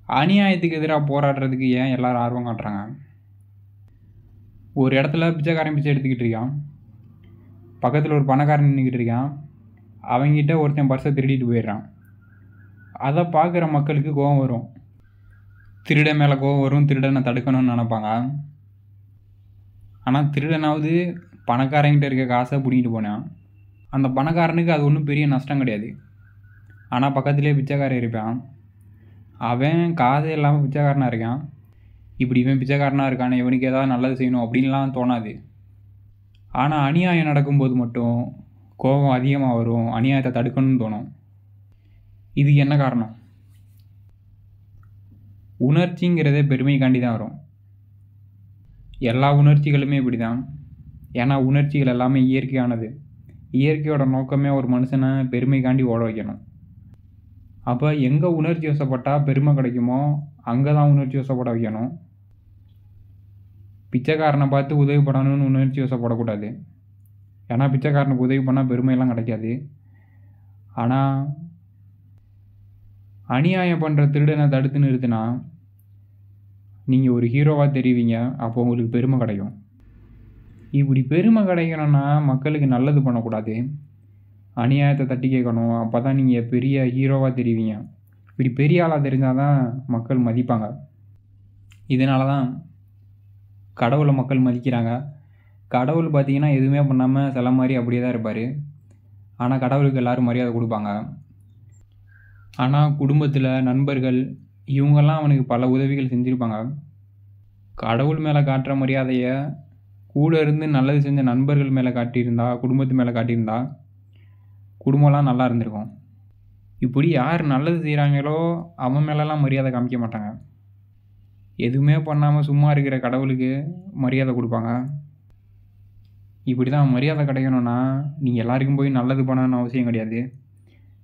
அநியாயத்துக்கு எதிராக போராடுறதுக்கு ஏன் எல்லாரும் ஆர்வம் காட்டுறாங்க? ஒரு இடத்துல பிச்சைக்காரன் பிச்சை எடுத்துக்கிட்டு இருக்கான். பக்கத்தில் ஒரு பணக்காரன் நின்றுக்கிட்டு இருக்கான். அவங்ககிட்ட ஒருத்தன் பர்ஸை திருடிட்டு போயிடுறான். அதை பார்க்குற மக்களுக்கு கோபம் வரும். திருடன் மேலே கோபம் வரும். திருடனை தடுக்கணும்னு நினைப்பாங்க. ஆனால் திருடனாவது பணக்காரங்கிட்ட இருக்க காசை பிடிக்கிட்டு போனான். அந்த பணக்காரனுக்கு அது ஒன்றும் பெரிய நஷ்டம் கிடையாது. ஆனால் பக்கத்துலேயே பிச்சைக்காரன் இருப்பான். அவன் காசே இல்லாமல் பிச்சைக்காரனாக இருக்கான். இப்படி இவன் பிச்சைக்காரனாக இருக்கானே, இவனுக்கு ஏதாவது நல்லது செய்யணும் அப்படின்லாம் தோணாது. ஆனால் அநியாயம் நடக்கும்போது மட்டும் கோபம் அதிகமாக வரும். அநியாயத்தை தடுக்கணும்னு தோணும். இதுக்கு என்ன காரணம்? உணர்ச்சிங்கிறதே பெருமைக்காண்டி தான் வரும். எல்லா உணர்ச்சிகளுமே இப்படி தான். ஏன்னா உணர்ச்சிகள் எல்லாமே இயற்கையானது. இயற்கையோட நோக்கமே ஒரு மனுஷனை பெருமைக்காண்டி ஓட வைக்கணும். அப்போ எங்கே உணர்ச்சி வசப்பட்டால் பெருமை கிடைக்குமோ அங்கே தான் உணர்ச்சி வசப்பட வைக்கணும். பிச்சைக்காரனை பார்த்து உதவி பண்ணணும்னு உணர்ச்சி வசப்படக்கூடாது. ஏன்னா பிச்சைக்காரனுக்கு உதவி பண்ணால் பெருமையெல்லாம் கிடைக்காது. ஆனால் அநியாயம் பண்ணுற திருடனை தடுத்து நிறுத்தினா நீங்கள் ஒரு ஹீரோவாக தெரிவிங்க. அப்போ உங்களுக்கு பெருமை கிடைக்கும். இப்படி பெருமை கிடைக்கணும்னா மக்களுக்கு நல்லது பண்ணக்கூடாது, அநியாயத்தை தட்டி கேட்கணும். அப்போ தான் நீங்கள் பெரிய ஹீரோவாக தெரிவிங்க. இப்படி பெரிய ஆளாக தெரிஞ்சால் தான் மக்கள் மதிப்பாங்க. இதனால தான் கடவுளை மக்கள் மதிக்கிறாங்க. கடவுள் பார்த்திங்கன்னா எதுவுமே பண்ணாமல் சில மாதிரி அப்படியே தான் இருப்பார். ஆனால் கடவுளுக்கு எல்லோரும் மரியாதை கொடுப்பாங்க. ஆனால் குடும்பத்தில் நண்பர்கள் இவங்கெல்லாம் அவனுக்கு பல உதவிகள் செஞ்சுருப்பாங்க. கடவுள் மேலே காட்டுற மரியாதையை கூட இருந்து நல்லது செஞ்ச நண்பர்கள் மேலே காட்டியிருந்தா, குடும்பத்து மேலே காட்டியிருந்தா குடும்பம்லாம் நல்லா இருந்திருக்கும். இப்படி யார் நல்லது செய்கிறாங்களோ அவன் மேலெலாம் மரியாதை காமிக்க மாட்டாங்க. எதுவுமே பண்ணாமல் சும்மா இருக்கிற கடவுளுக்கு மரியாதை கொடுப்பாங்க. இப்படி தான் மரியாதை கிடைக்கணும்னா நீங்கள் எல்லாருக்கும் போய் நல்லது பண்ணணும்னு அவசியம் கிடையாது.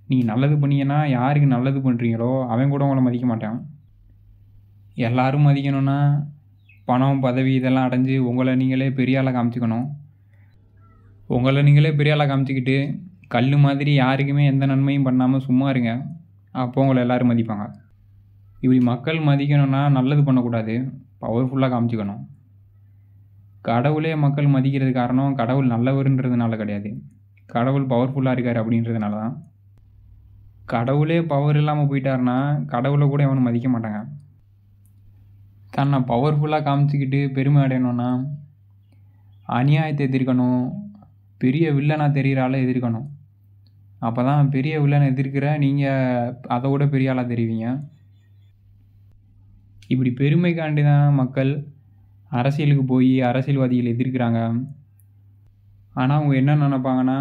நீங்கள் நல்லது பண்ணீங்கன்னா யாருக்கு நல்லது பண்ணுறீங்களோ அவன் கூட உங்களை மதிக்க மாட்டான். எல்லோரும் மதிக்கணும்னா பணம் பதவி இதெல்லாம் அடைஞ்சு உங்களை நீங்களே பெரிய ஆளாக காமிச்சிக்கணும். உங்களை நீங்களே பெரிய ஆளாக காமிச்சிக்கிட்டு கல் மாதிரி யாருக்குமே எந்த நன்மையும் பண்ணாமல் சும்மா இருங்க. அப்போ உங்களை எல்லோரும் மதிப்பாங்க. இப்படி மக்கள் மதிக்கணும்னா நல்லது பண்ணக்கூடாது, பவர்ஃபுல்லாக காமிச்சிக்கணும். கடவுளே மக்கள் மதிக்கிறது காரணம் கடவுள் நல்லவருன்றதுனால கிடையாது, கடவுள் பவர்ஃபுல்லாக இருக்கார் அப்படின்றதுனால தான். கடவுளே பவர் இல்லாமல் போயிட்டாருன்னா கடவுளை கூட எவனும் மதிக்க மாட்டாங்க. தன்னை பவர்ஃபுல்லாக காமிச்சிக்கிட்டு பெருமை அடையணும்னா அநியாயத்தை எதிர்க்கணும், பெரிய வில்லனாக தெரிகிற ஆளை எதிர்க்கணும். அப்போ தான் பெரிய வில்லனை எதிர்க்கிற நீங்கள் அதை விட பெரிய ஆளாக தெரிவிங்க. இப்படி பெருமைக்காண்டி தான் மக்கள் அரசியலுக்கு போய் அரசியல்வாதிகள் எதிர்க்கிறாங்க. ஆனால் அவங்க என்ன நினைப்பாங்கன்னா,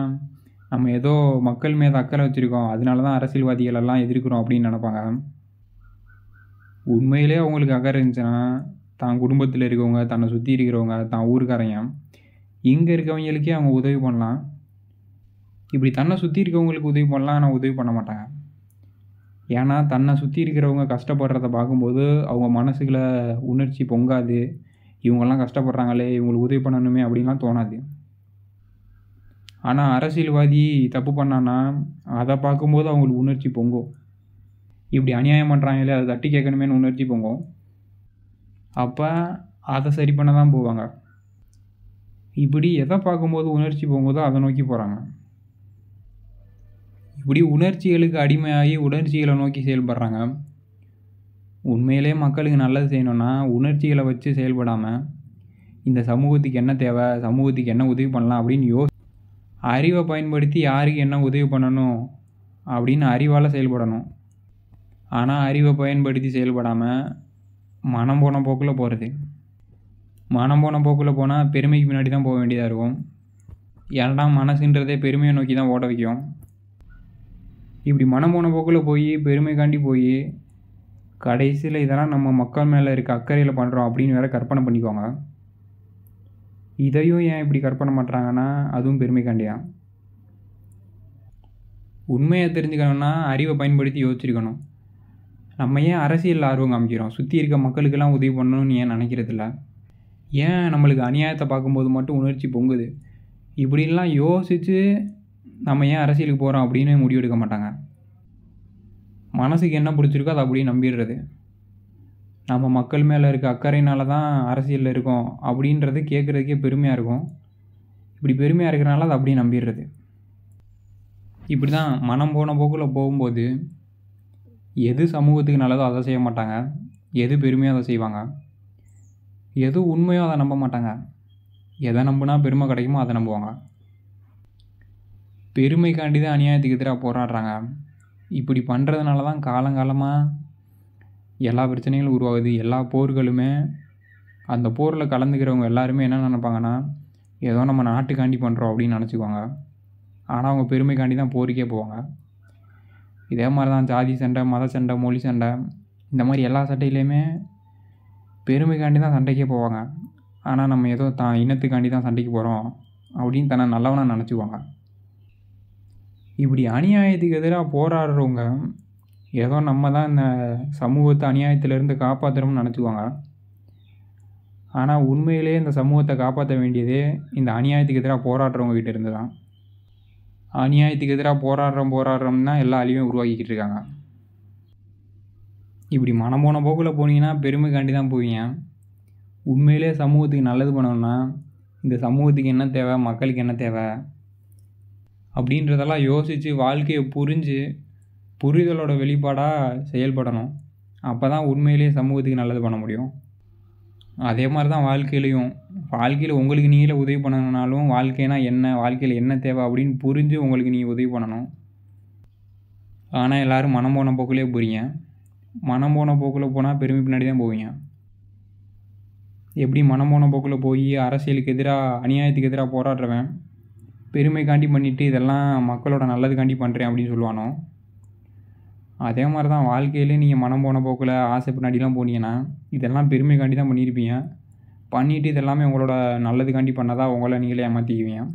நம்ம ஏதோ மக்கள் மீது அக்கறை வச்சுருக்கோம், அதனால தான் அரசியல்வாதிகள் எல்லாம் எதிர்க்கிறோம் அப்படின்னு நினைப்பாங்க. உண்மையிலே அவங்களுக்கு அக்கறை இருந்துச்சுன்னா தான் குடும்பத்தில் இருக்கவங்க, தன்னை சுற்றி இருக்கிறவங்க, தான் ஊருக்காரங்க, இங்கே இருக்கவங்களுக்கே அவங்க உதவி பண்ணலாம். இப்படி தன்னை சுற்றி இருக்கவங்களுக்கு உதவி பண்ணலாம், ஆனால் உதவி பண்ண மாட்டாங்க. ஏன்னா தன்னை சுற்றி இருக்கிறவங்க கஷ்டப்படுறத பார்க்கும்போது அவங்க மனசுக்குள்ள உணர்ச்சி பொங்காது. இவங்கெல்லாம் கஷ்டப்படுறாங்களே, இவங்களுக்கு உதவி பண்ணணுமே அப்படின்லாம் தோணாது. ஆனால் அரசியல்வாதி தப்பு பண்ணான்னா அதை பார்க்கும்போது அவங்களுக்கு உணர்ச்சி பொங்கும். இப்படி அநியாயம் பண்ணுறாங்களே, அதை தட்டி கேட்கணுமேனு உணர்ச்சி பொங்கும். அப்போ அதை சரி பண்ண தான் போவாங்க. இப்படி எதை பார்க்கும்போது உணர்ச்சி போகும்போதோ அதை நோக்கி போகிறாங்க. இப்படி உணர்ச்சிகளுக்கு அடிமையாகி உணர்ச்சிகளை நோக்கி செயல்படுறாங்க. உண்மையிலே மக்களுக்கு நல்லது செய்யணும்னா உணர்ச்சிகளை வச்சு செயல்படாமல் இந்த சமூகத்துக்கு என்ன தேவை, சமூகத்துக்கு என்ன உதவி பண்ணலாம் அப்படின்னு அறிவை பயன்படுத்தி யாருக்கு என்ன உதவி பண்ணணும் அப்படின்னு அறிவால் செயல்படணும். ஆனால் அறிவை பயன்படுத்தி செயல்படாமல் மனம் போன போக்கில் போகிறது. மனம் போன போக்கில் போனால் பெருமைக்கு பின்னாடி தான் போக வேண்டியதாக இருக்கும். ஏன்னா மனசுன்றதே பெருமையை நோக்கி தான் ஓட வைக்கும். இப்படி மனம் போன போக்கில் போய் பெருமைக்காண்டி போய் கடைசியில் இதெல்லாம் நம்ம மக்கள் மேலே இருக்க அக்கறையில் பண்ணுறோம் அப்படின்னு வேறு கற்பனை பண்ணிக்குவாங்க. இதையும் ஏன் இப்படி கற்பனை பண்ணுறாங்கன்னா அதுவும் பெருமைக்காண்டியான். உண்மையை தெரிஞ்சுக்கணுன்னா அறிவை பயன்படுத்தி யோசிச்சிருக்கணும். நம்ம ஏன் அரசியலில் ஆர்வம் காமிக்கிறோம்? சுற்றி இருக்க மக்களுக்கெல்லாம் உதவி பண்ணணும்னு ஏன் நினைக்கிறதில்ல? ஏன் நம்மளுக்கு அநியாயத்தை பார்க்கும்போது மட்டும் உணர்ச்சி பொங்குது? இப்படிலாம் யோசித்து நம்ம ஏன் அரசியலுக்கு போகிறோம் அப்படின்னு முடிவெடுக்க மாட்டாங்க. மனசுக்கு என்ன பிடிச்சிருக்கோ அதை அப்படியே நம்பிடுறது. நம்ம மக்கள் மேலே இருக்க அக்கறையினால தான் அரசியலில் இருக்கோம் அப்படின்றது கேட்குறதுக்கே பெருமையாக இருக்கும். இப்படி பெருமையாக இருக்கிறனால அதை அப்படியே நம்பிடுறது. இப்படி தான் மனம் போன போக்கில் போகும்போது எது சமூகத்துக்கு நல்லதோ அதை செய்ய மாட்டாங்க, எது பெருமையோ அதை செய்வாங்க, எது உண்மையோ அதை நம்ப மாட்டாங்க. எதை நம்பினா பெருமை கிடைக்குமோ அதை நம்புவாங்க. பெருமைக்காண்டி தான் அநியாயத்துக்கு எதிராக போராடுறாங்க. இப்படி பண்ணுறதுனால தான் காலங்காலமாக எல்லா பிரச்சனைகளும் உருவாகுது. எல்லா போர்களுமே அந்த போரில் கலந்துக்கிறவங்க எல்லாருமே என்ன நினைப்பாங்கன்னா, ஏதோ நம்ம நாட்டுக்காண்டி பண்ணுறோம் அப்படின்னு நினச்சிக்குவாங்க. ஆனால் அவங்க பெருமைக்காண்டி தான் போருக்கே போவாங்க. இதே மாதிரி தான் ஜாதி சண்டை, மத சண்டை, மொழி சண்டை, இந்த மாதிரி எல்லா சண்டையிலையுமே பெருமைக்காண்டி தான் சண்டைக்கே போவாங்க. ஆனால் நம்ம ஏதோ இனத்துக்காண்டி தான் சண்டைக்கு போகிறோம் அப்படின்னு தன்னை நல்லவனாக நினச்சிக்குவாங்க. இப்படி அநியாயத்துக்கு எதிராக போராடுறவங்க ஏதோ நம்ம தான் இந்த சமூகத்தை அநியாயத்திலேருந்து காப்பாற்றுறோம்னு நினச்சிக்குவாங்க. ஆனால் உண்மையிலே இந்த சமூகத்தை காப்பாற்ற வேண்டியதே இந்த அநியாயத்துக்கு எதிராக போராடுறவங்க கிட்ட இருந்து தான். அநியாயத்துக்கு எதிராக போராடுறோம்னா எல்லா அழிவையும் உருவாக்கிக்கிட்டு இருக்காங்க. இப்படி மனம் போன போக்கில் போனீங்கன்னா பெருமைக்காண்டி தான் போவீங்க. உண்மையிலே சமூகத்துக்கு நல்லது பண்ணணும்னா இந்த சமூகத்துக்கு என்ன தேவை, மக்களுக்கு என்ன தேவை அப்படின்றதெல்லாம் யோசித்து வாழ்க்கையை புரிதலோட வெளிப்பாடாக செயல்படணும். அப்போ தான் உண்மையிலேயே சமூகத்துக்கு நல்லது பண்ண முடியும். அதே மாதிரி தான் வாழ்க்கையில் உங்களுக்கு நீங்களே உதவி பண்ணணுன்னாலும் வாழ்க்கைனா என்ன, வாழ்க்கையில் என்ன தேவை அப்படின்னு புரிஞ்சு உங்களுக்கு நீங்கள் உதவி பண்ணணும். ஆனால் எல்லோரும் மனம் போன போக்கிலே போகிறீங்க. மனம் போன போக்கில் போனால் பெருமை பின்னாடி தான் போவீங்க. எப்படி மனம் போன போக்கில் போய் அரசியலுக்கு எதிராக, அநியாயத்துக்கு எதிராக போராடுறவன் பெருமைக்காண்டி பண்ணிவிட்டு இதெல்லாம் மக்களோட நல்லதுக்காண்டி பண்ணுறேன் அப்படின்னு சொல்லுவானோ, அதே மாதிரி தான் வாழ்க்கையிலே நீங்கள் மனம் போன போக்கில் ஆசை பின்னாடிலாம் போனீங்கன்னா இதெல்லாம் பெருமைக்காண்டி தான் பண்ணியிருப்பீங்க. பண்ணிவிட்டு இதெல்லாமே உங்களோட நல்லதுக்காண்டி பண்ணாதான் உங்களை நீங்களே ஏமாற்றிக்குவீங்க.